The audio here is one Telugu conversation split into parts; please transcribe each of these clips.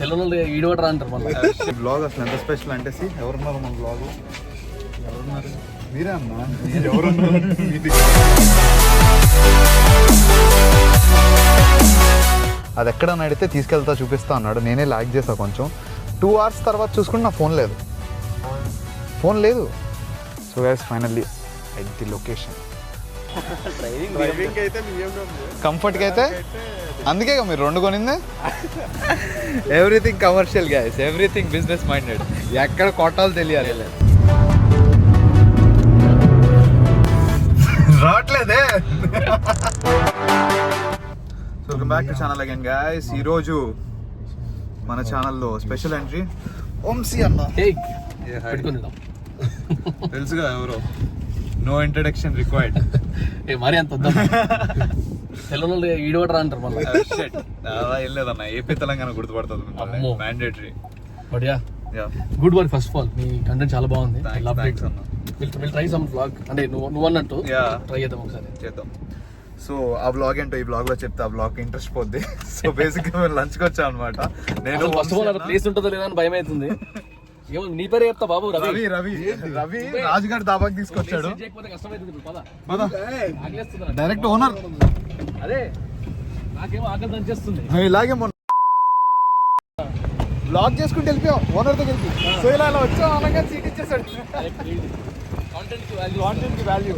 తెలంగాణలో ఈడవడరా అంటారు మళ్ళీ. బ్లాగ్ అసలు ఎంత స్పెషల్ అంటే ఎవరున్నారు మన బ్లాగ్? ఎవరున్నారు? మీరే అన్నా. ఎవరున్నారు? అది ఎక్కడన్నా అడిగితే తీసుకెళ్తా చూపిస్తా అన్నాడు. నేనే లాగ్ చేసా కొంచెం. 2 hours తర్వాత చూసుకుంటే నా ఫోన్ లేదు. So guys finally at the location. కంఫర్ట్కి అయితే అందుకే మీరు 2 కొనిందే. Everything commercial guys, everything business minded. ఎక్కడ కొట్టాలో తెలియాలి. రావట్లేదే. Welcome back to channel again guys. ఈరోజు మన ఛానల్లో స్పెషల్ ఎంట్రీ వంశీ అన్న. తెలుసుగా ఎవరో, నో ఇంట్రడక్షన్ రిక్వైర్డ్. మరి అంత తెలంగాణలో ఈడవడరా అంటారు మళ్ళీ. అలా ఏం లేదన్న, ఏపీ తెలంగాణ గుర్తుపడుతుంది mandatory. But yeah good work first of all. మీ కంటెంట్ చాలా బాగుంది. Will try some vlog. అంటే నువ్వు అన్నట్టు ట్రై చేద్దాం, ఒకసారి చేద్దాం. సో ఆ బ్లాగ్ ఏంటో ఈ బ్లాగ్ లో చెప్తే ఆ బ్లాగ్ ఇంట్రెస్ట్ పోద్ది. సో బేసిక్ గా లంచ్ కి వచ్చాం అనమాట. నేను ఫస్ట్ ఆఫ్ ఆల్ ప్లేస్ ఉంటుందో లేదా అని భయం అవుతుంది. ఏమో నీ పేరే చెప్తా బాబు. రవి రాజుగారి దాబాకి తీసుకొచ్చాడు. Direct owner. అదే నాకేమో ఆకలి దంచేస్తుంది. ఇలాగే మొన్న బ్లాగ్ చేసుకుంటూ వెళ్ళిపోయాం ఓనర్ దగ్గరికి. సో ఇలా వచ్చాం, అలాగే సీట్ ఇచ్చేసాడు. కాంటెంట్ కి value.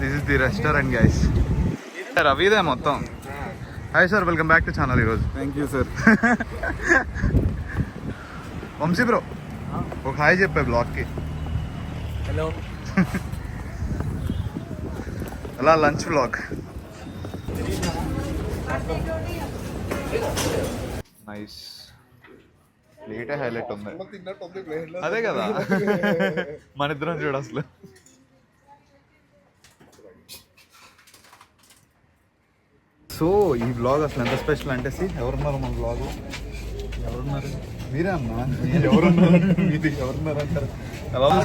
This is the restaurant guys. రవిదే మొత్తం. Hi sir, welcome back to channel. ఈరోజు thank you sir. Vamshi bro ఒక హాయ్ చెప్పే బ్లాగ్కి. హలో. అలా లంచ్ బ్లాగ్. నైస్. ప్లేటే హైలైట్ ఉంది. అదే కదా మన ఇద్దరం చూడు అసలు. సో ఈ బ్లాగ్ అసలు ఎంత స్పెషల్ అంటే ఎవరున్నారు మన బ్లాగ్? ఎవరున్నారు? మీరే అన్నా. ఎవరున్నారు? మీది ఎవరున్నారు అంటారు.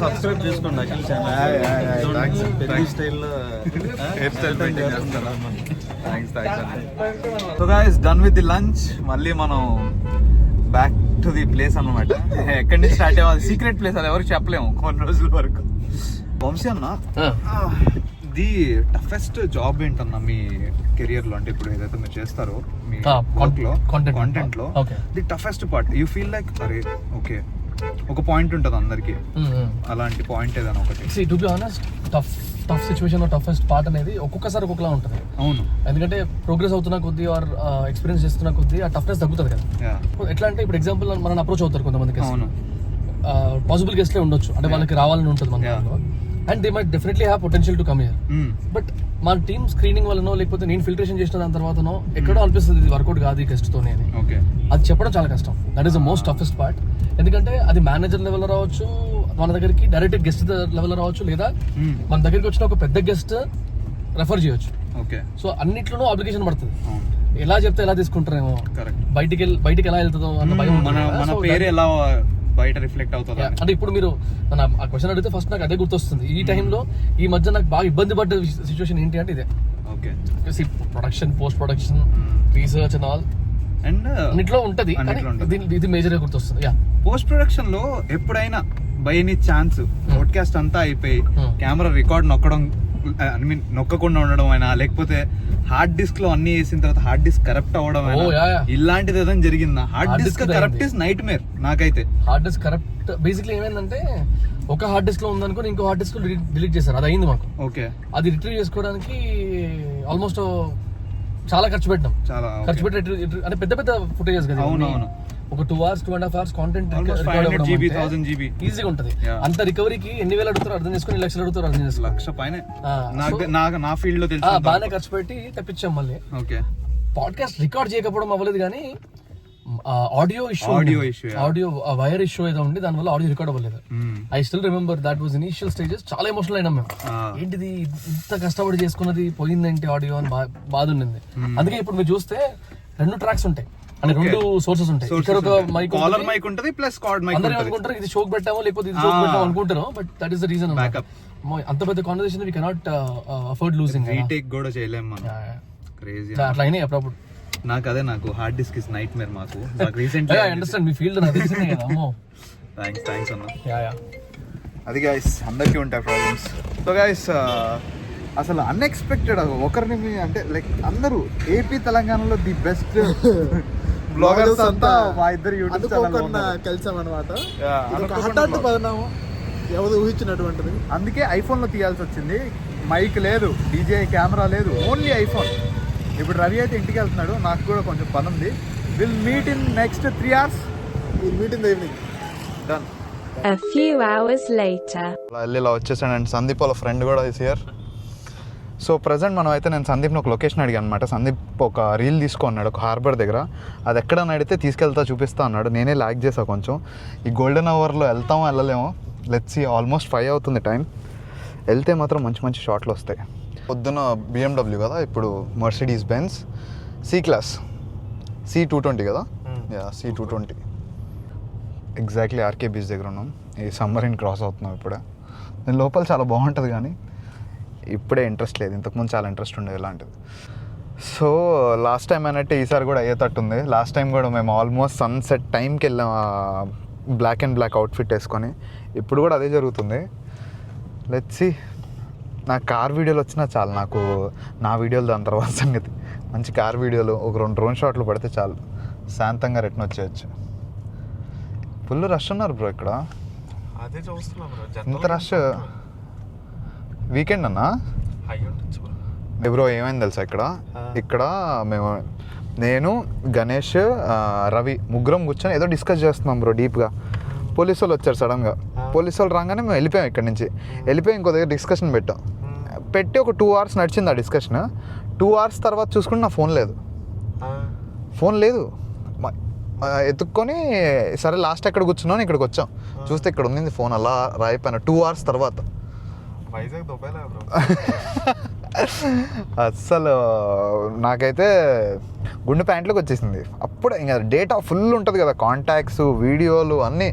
సబ్స్క్రైబ్ చేసుకోండి Akhil channel. Hair style painting చేస్తాను. So guys done with the lunch. మళ్ళీ మనం బ్యాక్ టు ది ప్లేస్ అన్నమాట. ఎక్కడి నుంచి స్టార్ట్ అయ్యాం, అది సీక్రెట్ ప్లేస్, అది ఎవరికి చెప్పలేము కొన్ని రోజుల వరకు. వంశీ అన్న, ది టఫెస్ట్ జాబ్ ఏంటన్నా మీ కెరియర్ లో? అంటే ఇప్పుడు ఏదైతే మీరు చేస్తారో మీ కాంటెంట్ లో the toughest part you feel like అరే ఓకే ఒక పాయింట్ ఉంటుంది అందరికి, అలాంటి పాయింట్ ఏదైనా ఒకటి? To be honest tough situation లో టఫెస్ట్ పార్ట్ అనేది ఒక్కొక్కసారి ఒక్కొక్కలా ఉంటుంది. అవును, ఎందుకంటే ప్రోగ్రెస్ అవుతున్న కొద్దీ ఆర్ ఎక్స్పీరియన్స్ చేస్తున్న కొద్దీ ఆ టఫ్నెస్ తగ్గుతుంది కదా. ఎట్లా అంటే ఇప్పుడు ఎగ్జాంపుల్ మనం అప్రోచ్ అవుతారు కొంతమందికి, పాసిబుల్ గెస్ట్లే ఉండొచ్చు, అంటే వాళ్ళకి రావాలని ఉంటుంది మన దాంట్లో. And they might definitely have potential to come here. But మన టీమ్ స్క్రీనింగ్ వల్లనో లేకపోతే నేను ఫిల్టరేషన్ చేసిన దాని తర్వాతనో ఎక్కడో అనిపిస్తుంది ఇది వర్కౌట్ కాదు ఈ గెస్ట్ తోనే అని. అది చెప్పడం చాలా కష్టం. That is the most toughest part. ఎందుకంటే అది మేనేజర్ లెవెల్ రావచ్చు, మన దగ్గరికి డైరెక్ట్ గెస్ట్ లెవెల్ రావచ్చు, లేదా మన దగ్గరికి వచ్చిన ఒక పెద్ద గెస్ట్ రెఫర్ చేయొచ్చు. సో అన్నిట్లోనూ అప్లికేషన్ పడుతుంది. ఎలా చెప్తే ఎలా తీసుకుంటారేమో, బయటికి ఎలా వెళ్తుందో అన్న భయం. మన పేరు ఎలా బయట రిఫ్లెక్ట్ అవుతుంది అంటే ఇప్పుడు మీరు ఆ క్వశ్చన్ అడిగితే ఫస్ట్ నాకు అదే గుర్తొస్తుంది. ఈ టైంలో ఈ మధ్య నాకు బాగా ఇబ్బంది పడ్డ సిచ్యువేషన్ ఏంటి అంటే ఇదే. Production, post production, research and all and అన్నిట్లో ఉంటది. ఇది మేజర్ గా గుర్తొస్తుంది. పోస్ట్ ప్రొడక్షన్ లో ఎప్పుడైనా బై ఎనీ ఛాన్స్ బ్రాడ్కాస్ట్ అంతా అయిపోయి కెమెరా రికార్డ్ నొక్కకుండా ఉండడం అయినా, లేకపోతే హార్డ్ డిస్క్ లో అన్ని వేసిన తర్వాత హార్డ్ డిస్క్ కరప్ట్ అవ్వడం అయినా, ఇలాంటిది ఏదైనా జరిగిందా? Hard disk corrupt is nightmare నాకైతే. హార్డ్ డిస్క్ కరప్ట్ బేసిక్లీ ఏమైందంటే ఒక హార్డ్ డిస్క్ లో ఉందనుకో ఇంకో హార్డ్ డిస్క్ డిలీట్ చేశారు. అది అయింది మాకు. అది రిట్రీవ్ చేసుకోవడానికి ఆల్మోస్ట్ చాలా ఖర్చు పెట్టాం. పెట్టి అంటే పెద్ద పెద్ద ఫుటేజెస్ కదా. అవునవును, ఒక 2 hours 2.5 hours కాంటెంట్ ఈజీగా ఉంటది. అంత రికవరీకి ఎన్ని వేలు అడుగుతారు అర్థం చేసుకుని, లక్షలు అడుగుతారు అర్థం చేసుకో. లక్ష పైన నా ఫీల్డ్ లో తెలుసు. బాగానే ఖర్చు పెట్టి తెప్పించాం. మళ్ళీ పాడ్కాస్ట్ రికార్డ్ చేయకపోవడం అవ్వలేదు, కానీ ఆడియో వైర్ ఇష్యూ ఏదో ఉండి దానివల్ల ఆడియో రికార్డ్ అవ్వలేదు. I still remember that was initial stages. చాలా ఎమోషనల్ అయినాం మేము. ఏంటిది ఇంత కష్టపడి చేసుకున్నది పోయిందేంటి ఆడియో అని బాధ ఉండింది. అందుకే ఇప్పుడు మీరు చూస్తే 2 ట్రాక్స్ ఉంటాయి, అంటే 2 సోర్సెస్ ఉంటాయి. ఇక్కడ ఒక మైక్ ఉంటుంది ప్లస్ కార్డ్ మైక్. అందరూ అనుకుంటారు ఇది షోక్ పెట్టామో లేకపోతే ఇది షోక్ పెట్టామో అనుకుంటారు, but that is the reason. అంత పెద్ద conversation we cannot afford losing. Retake కూడా చేయలేం మనం. క్రేజీ అట్లా అయినాయి అప్పుడప్పుడు. నాకు hard disk is nightmare మాకు రీసెంట్లీ ఐ అండర్స్టాండ్ మీ ఫీల్డ్ నాకు తెలిసిందే కదా అమ్మో. థ్యాంక్స్ అన్న. యా అది గైస్ అందరికీ ఉంటాయి ప్రాబ్లమ్స్. సో గైస్ అసలు అన్ఎక్స్పెక్టెడ్ ఒకరిని అంటే లైక్ అందరూ ఏపీ తెలంగాణలో ది బెస్ట్ బ్లాగర్స్ అంతా మా ఇద్దరు యూట్యూబ్ ఛానల్ కలిసాం అనమాట. హఠాత్తు పరిణామం, ఎవరు ఊహించినటువంటిది. అందుకే ఐఫోన్లో తీయాల్సి వచ్చింది. మైక్ లేదు, డీజే కెమెరా లేదు, ఓన్లీ ఐఫోన్. ఇప్పుడు రవి అయితే ఇంటికి వెళ్తున్నాడు, నాకు కూడా కొంచెం పని ఉంది. Will meet in next 3 hours. Will meet in the evening. Done. A few hours later. ఇలా వచ్చేసాడండి. సందీప్ వాళ్ళ ఫ్రెండ్ కూడా ఇస్ హియర్. సో ప్రజెంట్ మనం అయితే నేను సందీప్ని ఒక లొకేషన్ అడిగాను అనమాట. సందీప్ ఒక రీల్ తీసుకున్నాడు ఒక హార్బర్ దగ్గర. అది ఎక్కడని అడిగితే తీసుకెళ్తా చూపిస్తా అన్నాడు. నేనే ల్యాక్ చేసా కొంచెం. ఈ గోల్డెన్ అవర్లో వెళ్తామో వెళ్ళలేమో, లెట్స్ సీ. ఆల్మోస్ట్ 5 అవుతుంది టైం. వెళ్తే మాత్రం మంచి మంచి షాట్లు వస్తాయి. పొద్దున BMW కదా, ఇప్పుడు Mercedes Benz C class C220 కదా. Yeah C220. Exactly RK beach దగ్గర ఉన్నాం. ఈ సమ్మర్ని క్రాస్ అవుతున్నాం ఇప్పుడే. నేను లోపల చాలా బాగుంటుంది కానీ ఇప్పుడే ఇంట్రెస్ట్ లేదు. ఇంతకుముందు చాలా ఇంట్రెస్ట్ ఉండేది ఇలాంటిది. సో లాస్ట్ టైం అన్నట్టు ఈసారి కూడా అయ్యేటట్టుంది. లాస్ట్ టైం కూడా మేము ఆల్మోస్ట్ సన్సెట్ టైంకి వెళ్ళాం బ్లాక్ అండ్ బ్లాక్ అవుట్ఫిట్ వేసుకొని. ఇప్పుడు కూడా అదే జరుగుతుంది. Let's see. నాకు కార్ వీడియోలు వచ్చినా చాలు. నాకు నా వీడియోలు దాని తర్వాత సంగతి. మంచి కార్ వీడియోలు ఒక 2 డ్రోన్ షాట్లు పడితే చాలు, శాంతంగా రిటర్న్ వచ్చేయచ్చు. ఫుల్ రష్ ఉన్నారు బ్రో ఇక్కడ. అదే చూస్తున్నాం ఇంత రష్ వీకెండ్ అన్నా బ్రో. ఏమైంది తెలుసా ఇక్కడ నేను గణేష్ రవి ముగ్గురం కూర్చొని ఏదో డిస్కస్ చేస్తున్నాం బ్రో డీప్గా. పోలీసు వాళ్ళు వచ్చారు సడన్గా. పోలీసు వాళ్ళు రాగానే మేము వెళ్ళిపోయాం ఇక్కడ నుంచి. వెళ్ళిపోయి ఇంకో దగ్గర డిస్కషన్ పెట్టి ఒక 2 hours నడిచింది ఆ డిస్కషన్. 2 hours తర్వాత చూసుకుంటే నా ఫోన్ లేదు. ఎత్తుక్కొని సరే లాస్ట్ ఎక్కడ కూర్చున్నాను ఇక్కడికి వచ్చాం. చూస్తే ఇక్కడ ఉంది ఫోన్. అలా రాయిపోయినా 2 hours తర్వాత. అస్సలు నాకైతే గుండె ప్యాంట్లోకి వచ్చేసింది. అప్పుడే ఇంకా డేటా ఫుల్ ఉంటుంది కదా, కాంటాక్ట్స్ వీడియోలు అన్నీ.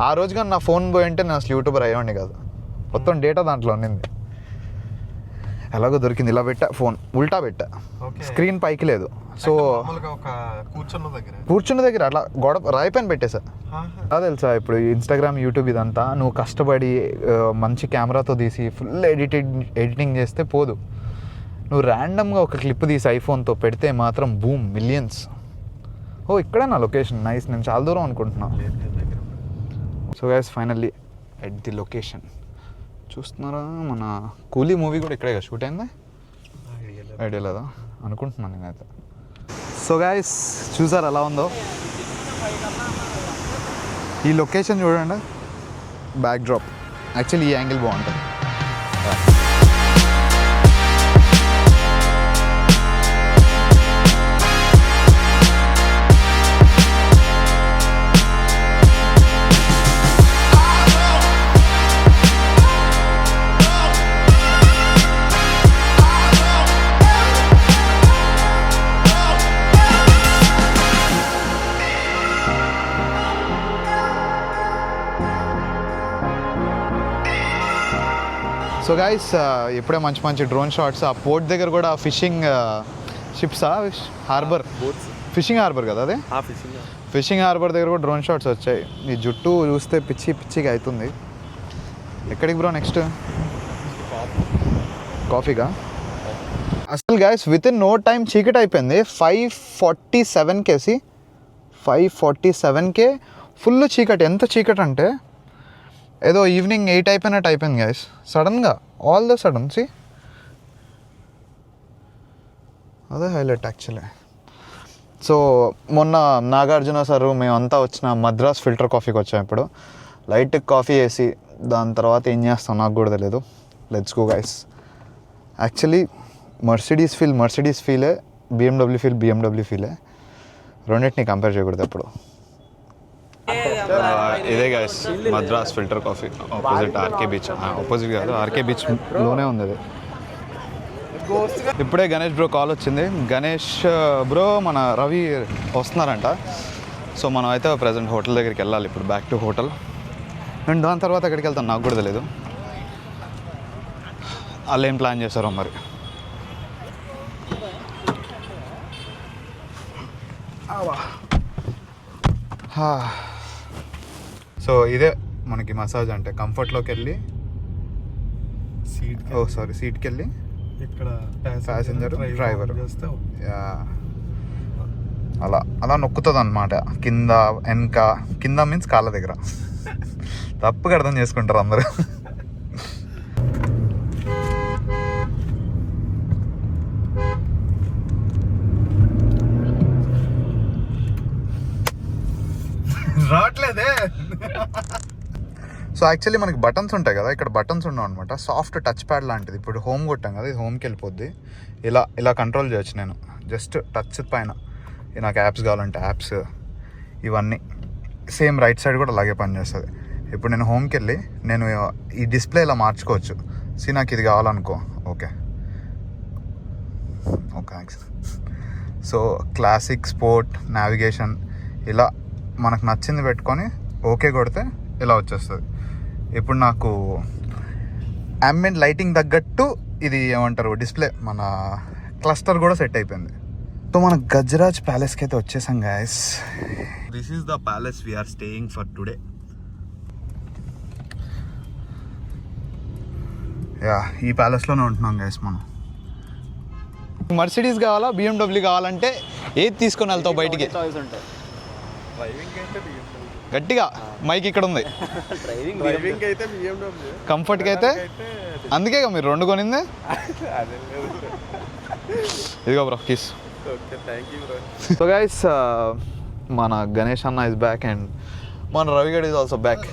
ఆ రోజు కానీ నా ఫోన్ పోయి ఉంటే నేను అసలు యూట్యూబర్ అయ్యేవాడిని కాదు. మొత్తం డేటా దాంట్లో ఉన్నింది. ఎలాగో దొరికింది. ఇలా పెట్టా ఫోన్, ఉల్టా పెట్టా, స్క్రీన్ పైకి లేదు. సో కూర్చున్న దగ్గర అట్లా గోడ రాయిపైన పెట్టేసా. అదే తెలుసా ఇప్పుడు ఇన్స్టాగ్రామ్ యూట్యూబ్ ఇదంతా నువ్వు కష్టపడి మంచి కెమెరాతో తీసి ఫుల్ ఎడిటింగ్ చేస్తే పోదు. నువ్వు ర్యాండమ్గా ఒక క్లిప్ తీసి ఐఫోన్తో పెడితే మాత్రం బూమ్, మిలియన్స్. ఓ ఇక్కడే నా లొకేషన్. నైస్. నేను చాలా దూరం అనుకుంటున్నా. So guys finally at the location. చూస్తున్నారా, మన కూలీ మూవీ కూడా ఇక్కడే షూట్ అయిందా? ఐడియా లేదా అనుకుంటున్నాను నేనైతే. సో గైస్ చూసారు ఎలా ఉందో ఈ లొకేషన్. చూడండి బ్యాక్ డ్రాప్. యాక్చువల్లీ ఈ యాంగిల్ బాగుంటుంది. సో గైస్ ఇప్పుడే మంచి మంచి డ్రోన్ షాట్స్. ఆ పోర్ట్ దగ్గర కూడా ఫిషింగ్ షిప్సా, హార్బర్, ఫిషింగ్ హార్బర్ కదా అది. ఫిషింగ్ హార్బర్ దగ్గర కూడా డ్రోన్ షాట్స్ వచ్చాయి. ఈ జుట్టు చూస్తే పిచ్చిగా అవుతుంది. ఎక్కడికి బ్రో నెక్స్ట్? కాఫీగా అసలు guys within no time చీకటి అయిపోయింది. 5:47 5:47 ఫుల్ చీకటి. ఎంత చీకటి అంటే ఏదో ఈవినింగ్ 8 అయిపోయినట్టు అయిపోయింది గైస్. సడన్గా ఆల్ ద సడన్ సి అదే హైలైట్ యాక్చువల్లీ. సో మొన్న నాగార్జున సారు మేమంతా వచ్చిన మద్రాస్ ఫిల్టర్ కాఫీకి వచ్చాం. ఇప్పుడు లైట్ కాఫీ వేసి దాని తర్వాత ఏం చేస్తాం నాకు కూడా తెలియదు. Let's go guys. Actually Mercedes ఫీలే, BMW ఫీలే. రెండింటిని కంపేర్ చేయకూడదు ఎప్పుడు. ఇదే guys Madras filter coffee opposite RK beach. Opposite కాదు, ఆర్కే బీచ్లోనే ఉంది అది. ఇప్పుడే గణేష్ బ్రో కాల్ వచ్చింది. గణేష్ బ్రో మన రవి వస్తున్నారంట. సో మనం అయితే ప్రజెంట్ హోటల్ దగ్గరికి వెళ్ళాలి ఇప్పుడు, బ్యాక్ టు హోటల్. నేను దాని తర్వాత ఎక్కడికి వెళ్తాను నాకు కూడా తెలియదు. వాళ్ళు ఏం ప్లాన్ చేశారో మరి. సో ఇదే మనకి మసాజ్ అంటే కంఫర్ట్లోకి వెళ్ళి సీట్ సీట్కి వెళ్ళి ఇక్కడ ప్యాసింజర్ డ్రైవర్ చేస్తే అలా అలా నొక్కుతుంది అనమాట కింద వెనక కింద మీన్స్ కాళ్ళ దగ్గర తప్పుగా అర్థం చేసుకుంటారు అందరూ రావట్లేదే సో యాక్చువల్లీ మనకి బటన్స్ ఉంటాయి కదా ఇక్కడ బటన్స్ ఉండవు అనమాట సాఫ్ట్ టచ్ ప్యాడ్ లాంటిది ఇప్పుడు హోమ్ కొట్టాం కదా ఇది హోమ్కి వెళ్ళిపోద్ది ఇలా ఇలా కంట్రోల్ చేయొచ్చు నేను జస్ట్ టచ్ పైన నాకు యాప్స్ కావాలంటే యాప్స్ ఇవన్నీ సేమ్ రైట్ సైడ్ కూడా అలాగే పనిచేస్తుంది ఇప్పుడు నేను హోమ్కి వెళ్ళి నేను ఈ డిస్ప్లే ఇలా మార్చుకోవచ్చు నాకు ఇది కావాలనుకో okay so classic sport navigation ఇలా మనకు నచ్చింది పెట్టుకొని ఓకే కొడితే ఇలా వచ్చేస్తుంది ఇప్పుడు నాకు అంబియంట్ లైటింగ్ తగ్గట్టు ఇది ఏమంటారు డిస్ప్లే మన క్లస్టర్ కూడా సెట్ అయిపోయింది సో మన గజరాజ్ ప్యాలెస్కి అయితే వచ్చేసాం guys this is the palace we're staying for today yeah ఈ ప్యాలెస్లోనే ఉంటున్నాం గాయస్ మనం మర్సిడీస్ కావాలా BMW కావాలంటే ఏది తీసుకొని వెళ్తావు బయటికి గట్టిగా మైక్ ఇక్కడ ఉంది డ్రైవింగ్ అయితే BMW, కంఫర్ట్కి అయితే అందుకే మీరు రెండు కొనింది ఇదిగో bro kiss okay thank you bro. So guys మన గణేష్ అన్న ఇస్ బ్యాక్ అండ్ మన రవిగడ్ ఈజ్ ఆల్సో బ్యాక్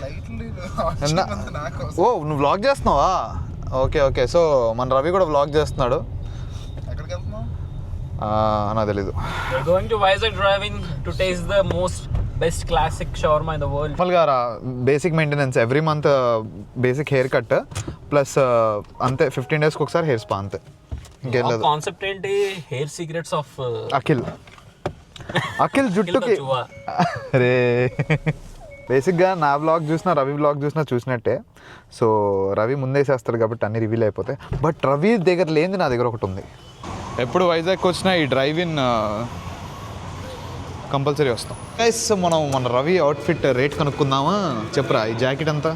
ఓ నువ్వు వ్లాగ్ చేస్తున్నావా ఓకే ఓకే సో మన రవి కూడా వ్లాగ్ చేస్తున్నాడు నాకు తెలీదు We're going to Vizag driving to taste the most best classic shawarma in the world. నార్మల్గా basic maintenance every month basic hair cut plus అంతే 15 డేస్కి ఒకసారి హెయిర్ స్పా అంతే ఇంకేం లేదు కాన్సెప్ట్ ఏంటి హెయిర్ సీక్రెట్స్ ఆఫ్ అఖిల్ జుట్టుకి అరే బేసిక్గా నా బ్లాగ్ చూసినా రవి బ్లాగ్ చూసినా చూసినట్టే సో రవి ముందేసేస్తాడు కాబట్టి అన్ని రివీల్ అయిపోతాయి బట్ రవి దగ్గర లేనిది నా దగ్గర ఒకటి ఉంది ఎప్పుడు వైజాగ్ వచ్చినా ఈ డ్రైవ్ ఇన్ కంపల్సరీ వస్తాం గైస్ మనం మన రవి అవుట్ఫిట్ రేట్ కనుక్కుందామా చెప్పురా ఈ జాకెట్ అంతా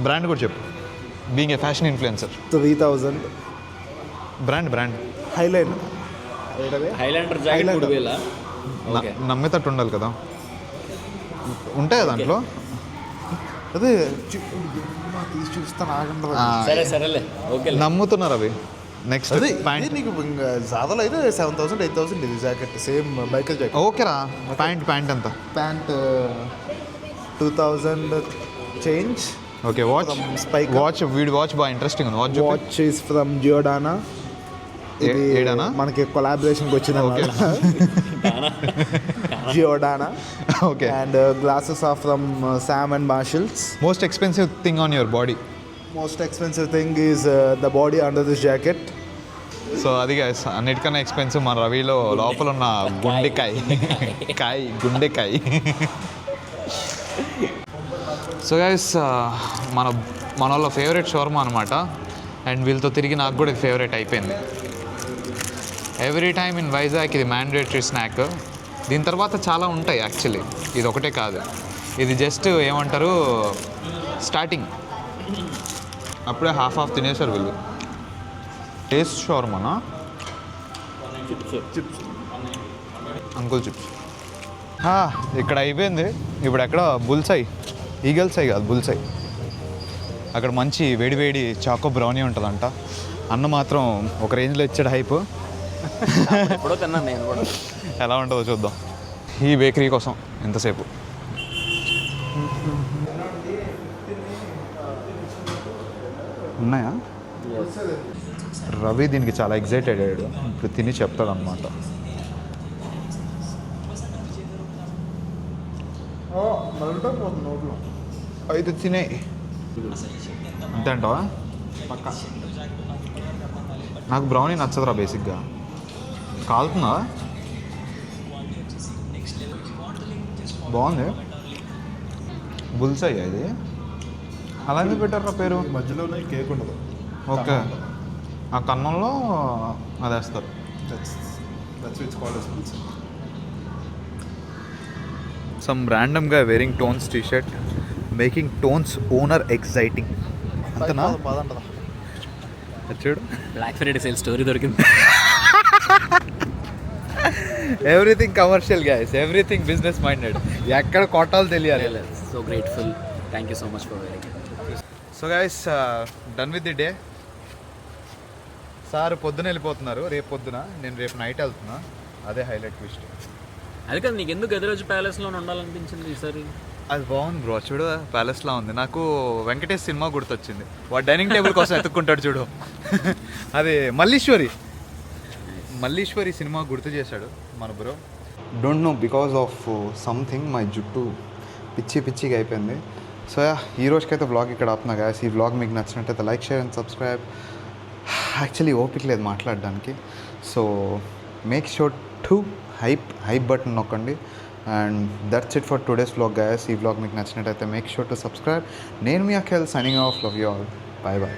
బ్రాండ్ కూడా చెప్పు being a fashion influencer 3000 brand highline Highlander jacket 3000 okay నమ్మేటట్టు ఉండాలి కదా ఉంటాయి దాంట్లో అదే తీసి చూస్తాను ఆగండి సరేలే ఓకే నమ్ముతున్నారు అవి నెక్స్ట్ అదే ప్యాంట్ నీకు జాదాలో అయితే 7000 8000 ఇది జాకెట్ సేమ్ బైకల్ జాకెట్ ఓకేరా ప్యాంట్ ఎంత pant 2000 change okay watch spike watch బాగా ఇంట్రెస్టింగ్ ఉంది watch watch is from Giordano ఏడానా మనకి కొలాబరేషన్కి వచ్చింది Giordano okay and glasses are from Sam and Marshalls most expensive thing on your body most expensive thing is the body under this jacket so అది guys అన్నిటికన్నా ఎక్స్పెన్సివ్ మన రవిలో లోపల ఉన్న గుండెకాయ సో గైస్ మన వాళ్ళ ఫేవరెట్ షవర్మా అనమాట అండ్ వీళ్ళతో తిరిగి నాకు కూడా ఇది ఫేవరెట్ అయిపోయింది ఎవ్రీ టైమ్ ఇన్ వైజాగ్ ఇది మ్యాండేటరీ స్నాక్ దీని తర్వాత చాలా ఉంటాయి యాక్చువల్లీ ఇది ఒకటే కాదు ఇది జస్ట్ ఏమంటారు స్టార్టింగ్ అప్పుడే హాఫ్ తినేసారు వీళ్ళు టేస్ట్ షవర్మానా చిప్స్ అంకుల్ చిప్స్ ఇక్కడ అయిపోయింది ఇప్పుడు ఎక్కడ బుల్సై ఈగల్సై కాదు బుల్సై అక్కడ మంచి వేడి చాకో బ్రౌనీ ఉంటుందంట అన్న మాత్రం ఒక రేంజ్లో ఇచ్చాడు హైప్ ఎప్పుడో తిన్నాను నేను కూడా ఎలా ఉంటుందో చూద్దాం ఈ బేకరీ కోసం ఎంతసేపు ఉన్నాయా రవి దీనికి చాలా ఎగ్జైటెడ్ అయ్యాడు ఇప్పుడు తిని చెప్తాడు అనమాట అయితే తినే అంతే అంటావా నాకు బ్రౌనీ నచ్చదురా బేసిక్గా కాలుతుందా బాగుంది బుల్స్ అయ్యా ఇది అలా ఎందుకు పెట్టారా పేరు మధ్యలోనే కేక్ ఉండదు ఓకే ఆ కన్నంలో అది వేస్తారు సమ్ ర్యాండమ్ గా wearing tones T shirt making tones owner exciting అంతనా బాగుంటుందా చూడు బ్లాక్ ఫ్రైడే సేల్ స్టోరీ దొరికింది. Everything commercial guys, everything business minded, ఎక్కడ కొట్టాలో తెలియాలి. So grateful, thank you so much for wearing. So guys done with the day. Sir పొద్దున వెళ్ళిపోతున్నారు, రేపు పొద్దున, నేను రేపు నైట్ వెళ్తున్నా. అదే హైలైట్ ట్విస్ట్. అది కదా నీకు ఎందుకు గదిరాజు ప్యాలెస్లోనే ఉండాలనిపించింది ఈసారి? అది బాగుంది బ్రో, చూడు ప్యాలెస్లా ఉంది. నాకు వెంకటేష్ సినిమా గుర్తొచ్చింది, వాడు డైనింగ్ టేబుల్ కోసం ఎత్తుక్కుంటాడు చూడు. అది మల్లీశ్వరి సినిమా గుర్తు చేశాడు మన bro. Don't know because of something my జుట్టు పిచ్చిగా అయిపోయింది. సో ఈ రోజుకైతే వ్లాగ్ ఇక్కడ ఆపుతున్నా గాయస్. ఈ వ్లాగ్ మీకు నచ్చినట్టయితే like, share and subscribe. Actually ఓపిక లేదు మాట్లాడడానికి. So make sure to hype button నొక్కండి. And that's it for today's vlog guys. ఈ వ్లాగ్ మీకు నచ్చినట్టయితే మేక్ షూర్ టు సబ్స్క్రైబ్. నేను మీ Akhil signing off. Love you all. Bye bye.